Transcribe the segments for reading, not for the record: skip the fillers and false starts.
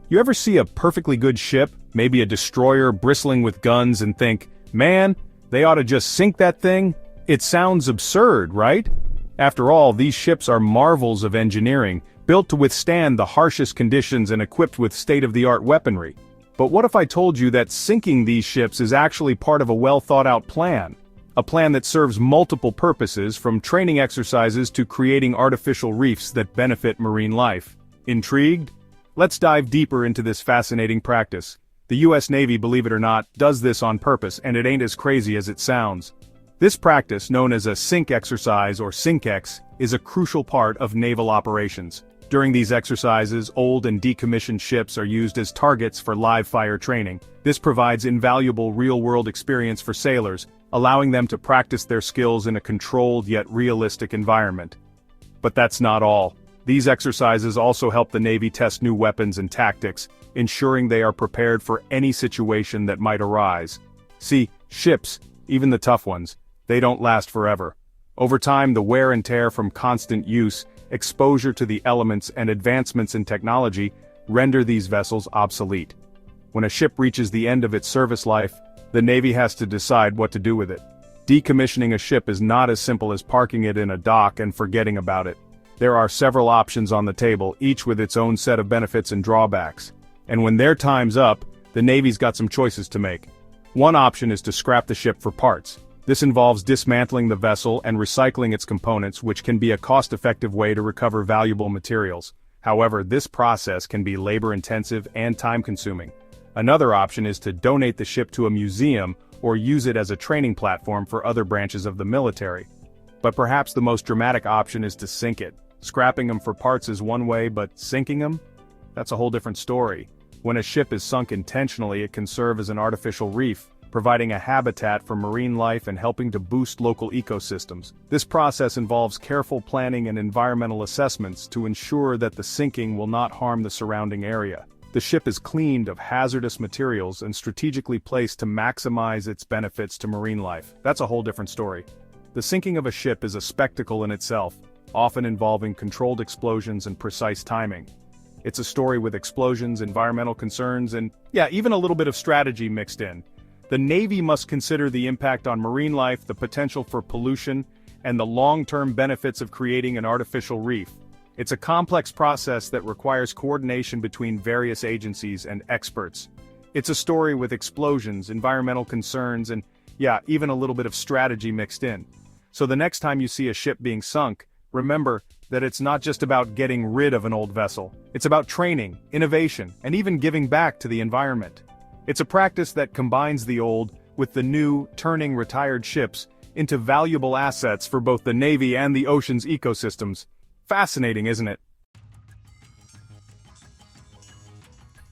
You ever see a perfectly good ship, maybe a destroyer bristling with guns, and think, man, they ought to just sink that thing? It sounds absurd, right? After all, these ships are marvels of engineering, built to withstand the harshest conditions and equipped with state-of-the-art weaponry. But what if I told you that sinking these ships is actually part of a well-thought-out plan? A plan that serves multiple purposes, from training exercises to creating artificial reefs that benefit marine life. Intrigued? Let's dive deeper into this fascinating practice. The US Navy, believe it or not, does this on purpose, and it ain't as crazy as it sounds. This practice, known as a sink exercise or SINKEX, is a crucial part of naval operations. During these exercises, old and decommissioned ships are used as targets for live-fire training. This provides invaluable real-world experience for sailors, allowing them to practice their skills in a controlled yet realistic environment. But that's not all. These exercises also help the Navy test new weapons and tactics, ensuring they are prepared for any situation that might arise. See, ships, even the tough ones, they don't last forever. Over time, the wear and tear from constant use, exposure to the elements, and advancements in technology render these vessels obsolete. When a ship reaches the end of its service life, the Navy has to decide what to do with it. Decommissioning a ship is not as simple as parking it in a dock and forgetting about it. There are several options on the table, each with its own set of benefits and drawbacks. And when their time's up, the Navy's got some choices to make. One option is to scrap the ship for parts. This involves dismantling the vessel and recycling its components, which can be a cost-effective way to recover valuable materials. However, this process can be labor-intensive and time-consuming. Another option is to donate the ship to a museum or use it as a training platform for other branches of the military. But perhaps the most dramatic option is to sink it. Scrapping them for parts is one way, but sinking them? That's a whole different story. When a ship is sunk intentionally, it can serve as an artificial reef, providing a habitat for marine life and helping to boost local ecosystems. This process involves careful planning and environmental assessments to ensure that the sinking will not harm the surrounding area. The ship is cleaned of hazardous materials and strategically placed to maximize its benefits to marine life. That's a whole different story. The sinking of a ship is a spectacle in itself, often involving controlled explosions and precise timing. It's a story with explosions, environmental concerns, and, even a little bit of strategy mixed in. The Navy must consider the impact on marine life, the potential for pollution, and the long-term benefits of creating an artificial reef. It's a complex process that requires coordination between various agencies and experts. It's a story with explosions, environmental concerns, and, even a little bit of strategy mixed in. So the next time you see a ship being sunk, remember that it's not just about getting rid of an old vessel. It's about training, innovation, and even giving back to the environment. It's a practice that combines the old with the new, turning retired ships into valuable assets for both the Navy and the ocean's ecosystems. Fascinating, isn't it?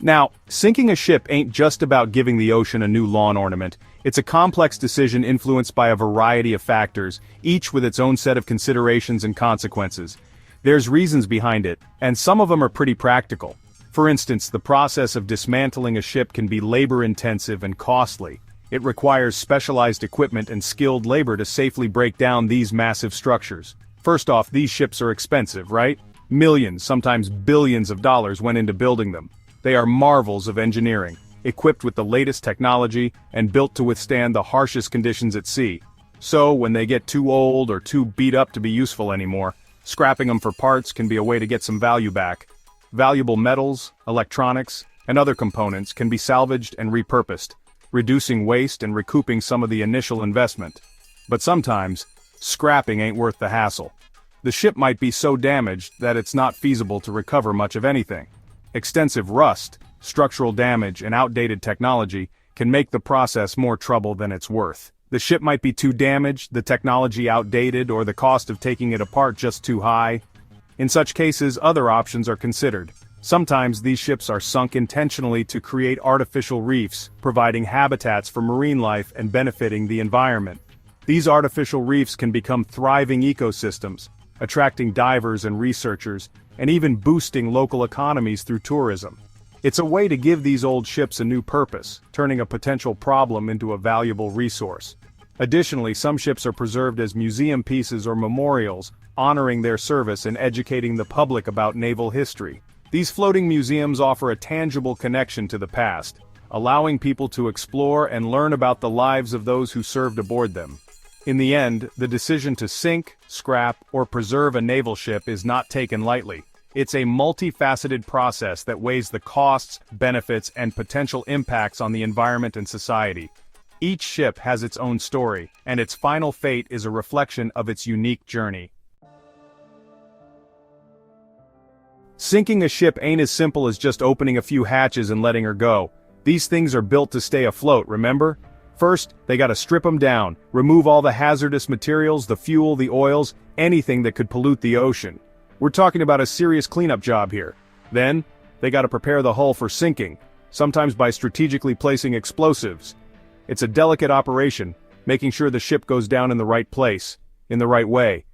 Now, sinking a ship ain't just about giving the ocean a new lawn ornament. It's a complex decision influenced by a variety of factors, each with its own set of considerations and consequences. There's reasons behind it, and some of them are pretty practical. For instance, the process of dismantling a ship can be labor-intensive and costly. It requires specialized equipment and skilled labor to safely break down these massive structures. First off, these ships are expensive, right? Millions, sometimes billions of dollars went into building them. They are marvels of engineering, equipped with the latest technology and built to withstand the harshest conditions at sea. So, when they get too old or too beat up to be useful anymore, scrapping them for parts can be a way to get some value back. Valuable metals, electronics, and other components can be salvaged and repurposed, reducing waste and recouping some of the initial investment. But sometimes, scrapping ain't worth the hassle. The ship might be so damaged that it's not feasible to recover much of anything. Extensive rust, structural damage, and outdated technology can make the process more trouble than it's worth. The ship might be too damaged, the technology outdated, or the cost of taking it apart just too high. In such cases, other options are considered. Sometimes these ships are sunk intentionally to create artificial reefs, providing habitats for marine life and benefiting the environment. These artificial reefs can become thriving ecosystems, attracting divers and researchers, and even boosting local economies through tourism. It's a way to give these old ships a new purpose, turning a potential problem into a valuable resource. Additionally, some ships are preserved as museum pieces or memorials, honoring their service and educating the public about naval history. These floating museums offer a tangible connection to the past, allowing people to explore and learn about the lives of those who served aboard them. In the end, the decision to sink, scrap, or preserve a naval ship is not taken lightly. It's a multifaceted process that weighs the costs, benefits, and potential impacts on the environment and society. Each ship has its own story, and its final fate is a reflection of its unique journey. Sinking a ship ain't as simple as just opening a few hatches and letting her go. These things are built to stay afloat, remember? First, they gotta strip them down, remove all the hazardous materials, the fuel, the oils, anything that could pollute the ocean. We're talking about a serious cleanup job here. Then, they gotta prepare the hull for sinking, sometimes by strategically placing explosives. It's a delicate operation, making sure the ship goes down in the right place, in the right way.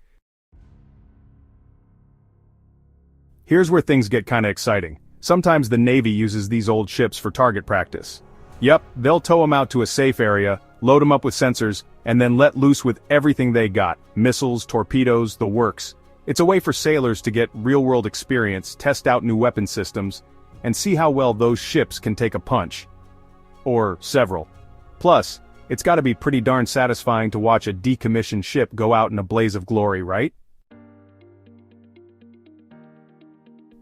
Here's where things get kinda exciting. Sometimes the Navy uses these old ships for target practice. Yep, they'll tow them out to a safe area, load them up with sensors, and then let loose with everything they got. Missiles, torpedoes, the works. It's a way for sailors to get real-world experience, test out new weapon systems, and see how well those ships can take a punch. Or several. Plus, it's gotta be pretty darn satisfying to watch a decommissioned ship go out in a blaze of glory, right?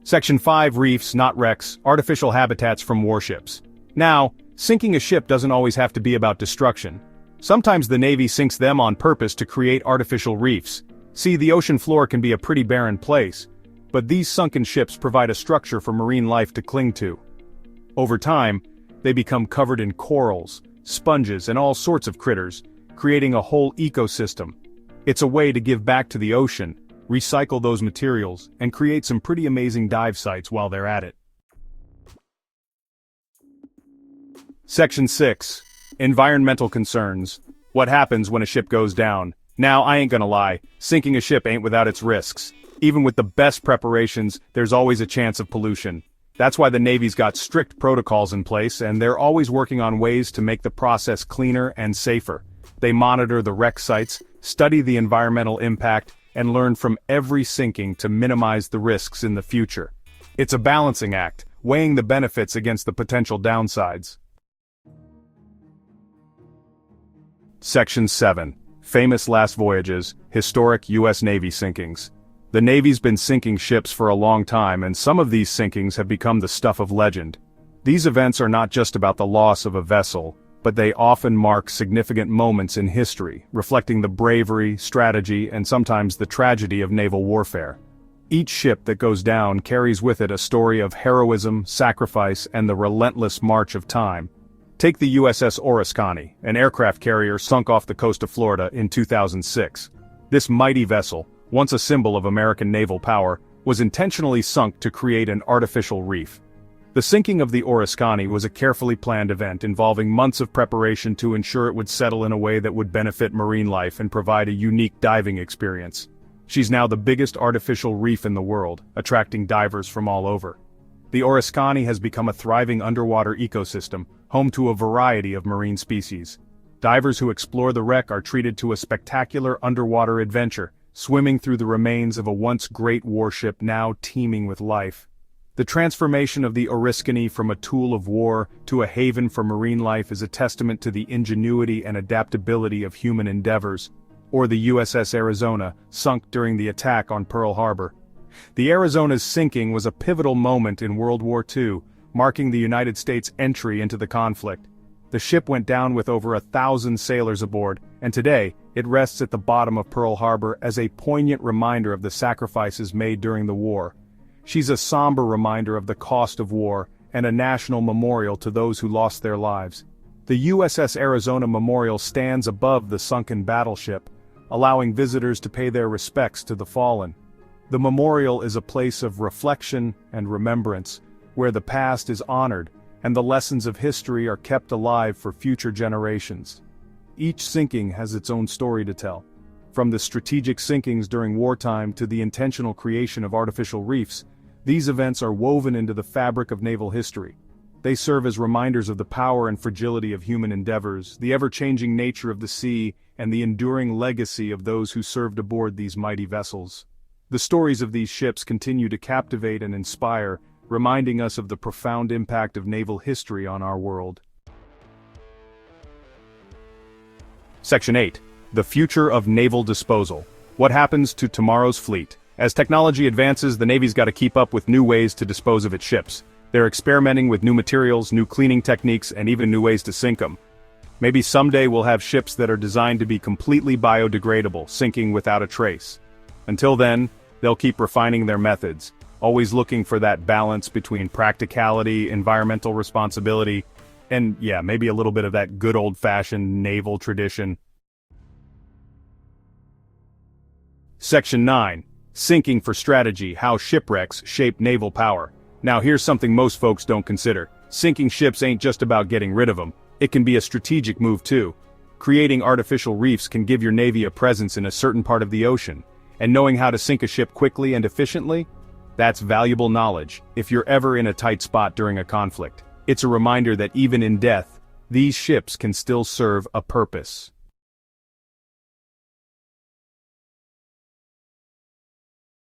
Section 5 Reefs, not wrecks, artificial habitats from warships. Now, sinking a ship doesn't always have to be about destruction. Sometimes the Navy sinks them on purpose to create artificial reefs. See, the ocean floor can be a pretty barren place, but these sunken ships provide a structure for marine life to cling to. Over time, they become covered in corals, sponges, and all sorts of critters, creating a whole ecosystem. It's a way to give back to the ocean, recycle those materials, and create some pretty amazing dive sites while they're at it. Section 6. Environmental concerns. What happens when a ship goes down? Now, I ain't gonna lie, sinking a ship ain't without its risks. Even with the best preparations, there's always a chance of pollution. That's why the Navy's got strict protocols in place, and they're always working on ways to make the process cleaner and safer. They monitor the wreck sites, study the environmental impact, and learn from every sinking to minimize the risks in the future. It's a balancing act, weighing the benefits against the potential downsides. Section 7. Famous last voyages, historic U.S. Navy sinkings. The Navy's been sinking ships for a long time, and some of these sinkings have become the stuff of legend. These events are not just about the loss of a vessel, but they often mark significant moments in history, reflecting the bravery, strategy, and sometimes the tragedy of naval warfare. Each ship that goes down carries with it a story of heroism, sacrifice, and the relentless march of time. Take the USS Oriskany, an aircraft carrier sunk off the coast of Florida in 2006. This mighty vessel, once a symbol of American naval power, was intentionally sunk to create an artificial reef. The sinking of the Oriskany was a carefully planned event involving months of preparation to ensure it would settle in a way that would benefit marine life and provide a unique diving experience. She's now the biggest artificial reef in the world, attracting divers from all over. The Oriskany has become a thriving underwater ecosystem, home to a variety of marine species. Divers who explore the wreck are treated to a spectacular underwater adventure, swimming through the remains of a once great warship now teeming with life. The transformation of the Oriskany from a tool of war to a haven for marine life is a testament to the ingenuity and adaptability of human endeavors. Or the USS Arizona, sunk during the attack on Pearl Harbor. The Arizona's sinking was a pivotal moment in World War II, marking the United States' entry into the conflict. The ship went down with over 1,000 sailors aboard, and today, it rests at the bottom of Pearl Harbor as a poignant reminder of the sacrifices made during the war. She's a somber reminder of the cost of war, and a national memorial to those who lost their lives. The USS Arizona Memorial stands above the sunken battleship, allowing visitors to pay their respects to the fallen. The memorial is a place of reflection and remembrance, where the past is honored, and the lessons of history are kept alive for future generations. Each sinking has its own story to tell. From the strategic sinkings during wartime to the intentional creation of artificial reefs, these events are woven into the fabric of naval history. They serve as reminders of the power and fragility of human endeavors, the ever-changing nature of the sea, and the enduring legacy of those who served aboard these mighty vessels. The stories of these ships continue to captivate and inspire, reminding us of the profound impact of naval history on our world. Section 8. The future of naval disposal. What happens to tomorrow's fleet? As technology advances, the Navy's got to keep up with new ways to dispose of its ships. They're experimenting with new materials, new cleaning techniques, and even new ways to sink them. Maybe someday we'll have ships that are designed to be completely biodegradable, sinking without a trace. Until then, they'll keep refining their methods, always looking for that balance between practicality, environmental responsibility, and yeah, maybe a little bit of that good old-fashioned naval tradition. Section 9. Sinking for strategy, how shipwrecks shape naval power. Now here's something most folks don't consider. Sinking ships ain't just about getting rid of them. It can be a strategic move too. Creating artificial reefs can give your Navy a presence in a certain part of the ocean. And knowing how to sink a ship quickly and efficiently? That's valuable knowledge, if you're ever in a tight spot during a conflict. It's a reminder that even in death, these ships can still serve a purpose.